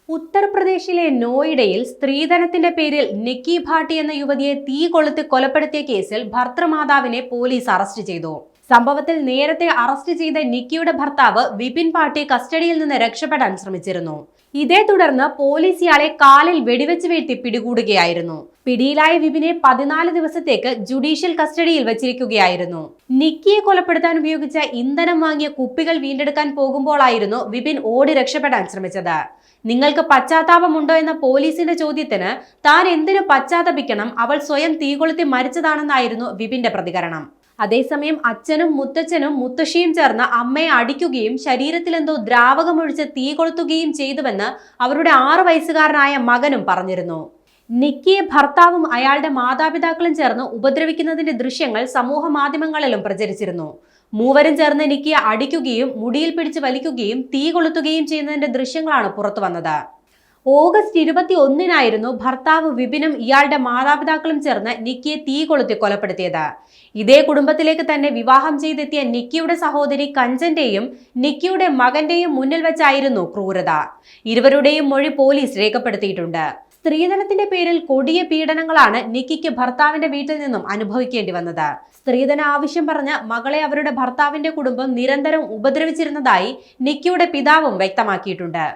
ഉത്തർപ്രദേശിലെ നോയിഡയിൽ സ്ത്രീധനത്തിന്റെ പേരിൽ നിക്കി ഭാട്ടി എന്ന യുവതിയെ തീ കൊളുത്തി കൊലപ്പെടുത്തിയ കേസിൽ ഭർത്തൃമാതാവിനെ പോലീസ് അറസ്റ്റ് ചെയ്തു. സംഭവത്തിൽ നേരത്തെ അറസ്റ്റ് ചെയ്ത നിക്കിയുടെ ഭർത്താവ് വിപിൻ പാട്ടി കസ്റ്റഡിയിൽ നിന്ന് രക്ഷപ്പെടാൻ ശ്രമിച്ചിരുന്നു. ഇതേ തുടർന്ന് പോലീസ് ഇയാളെ കാലിൽ വെടിവെച്ച് വീഴ്ത്തി പിടികൂടുകയായിരുന്നു. പിടിയിലായ വിപിനെ 14 ദിവസത്തേക്ക് ജുഡീഷ്യൽ കസ്റ്റഡിയിൽ വച്ചിരിക്കുകയായിരുന്നു. നിക്കിയെ കൊലപ്പെടുത്താൻ ഉപയോഗിച്ച ഇന്ധനം വാങ്ങിയ കുപ്പികൾ വീണ്ടെടുക്കാൻ പോകുമ്പോഴായിരുന്നു വിപിൻ ഓടി രക്ഷപ്പെടാൻ ശ്രമിച്ചത്. നിങ്ങൾക്ക് പശ്ചാത്താപമുണ്ടോ എന്ന പോലീസിന്റെ ചോദ്യത്തിന് താൻ എന്തിനു പശ്ചാത്തപിക്കണം, അവൾ സ്വയം തീകൊളുത്തി മരിച്ചതാണെന്നായിരുന്നു വിപിന്റെ പ്രതികരണം. അതേസമയം അച്ഛനും മുത്തച്ഛനും മുത്തശ്ശിയും ചേർന്ന് അമ്മയെ അടിക്കുകയും ശരീരത്തിലെന്തോ ദ്രാവകമൊഴിച്ച് തീ കൊളുത്തുകയും ചെയ്തുവെന്ന് അവരുടെ 6 വയസ്സുകാരനായ മകനും പറഞ്ഞിരുന്നു. നിക്കിയെ ഭർത്താവും അയാളുടെ മാതാപിതാക്കളും ചേർന്ന് ഉപദ്രവിക്കുന്നതിന്റെ ദൃശ്യങ്ങൾ സമൂഹ മാധ്യമങ്ങളിലും പ്രചരിച്ചിരുന്നു. മൂവരും ചേർന്ന് നിക്കിയെ അടിക്കുകയും മുടിയിൽ പിടിച്ച് വലിക്കുകയും തീ കൊളുത്തുകയും ചെയ്യുന്നതിന്റെ ദൃശ്യങ്ങളാണ് പുറത്തു വന്നത്. ഓഗസ്റ്റ് 21-നായിരുന്നു ഭർത്താവ് വിപിനും ഇയാളുടെ മാതാപിതാക്കളും ചേർന്ന് നിക്കിയെ തീ കൊളുത്തി കൊലപ്പെടുത്തിയത്. ഇതേ കുടുംബത്തിലേക്ക് തന്നെ വിവാഹം ചെയ്തെത്തിയ നിക്കിയുടെ സഹോദരി കഞ്ചന്റെയും നിക്കിയുടെ മകന്റെയും മുന്നിൽ വെച്ചായിരുന്നു ക്രൂരത. ഇരുവരുടെയും മൊഴി പോലീസ് രേഖപ്പെടുത്തിയിട്ടുണ്ട്. സ്ത്രീധനത്തിന്റെ പേരിൽ കൊടിയ പീഡനങ്ങളാണ് നിക്കിക്ക് ഭർത്താവിന്റെ വീട്ടിൽ നിന്നും അനുഭവിക്കേണ്ടി വന്നത്. സ്ത്രീധന ആവശ്യം പറഞ്ഞ് മകളെ അവരുടെ ഭർത്താവിന്റെ കുടുംബം നിരന്തരം ഉപദ്രവിച്ചിരുന്നതായി നിക്കിയുടെ പിതാവും വ്യക്തമാക്കിയിട്ടുണ്ട്.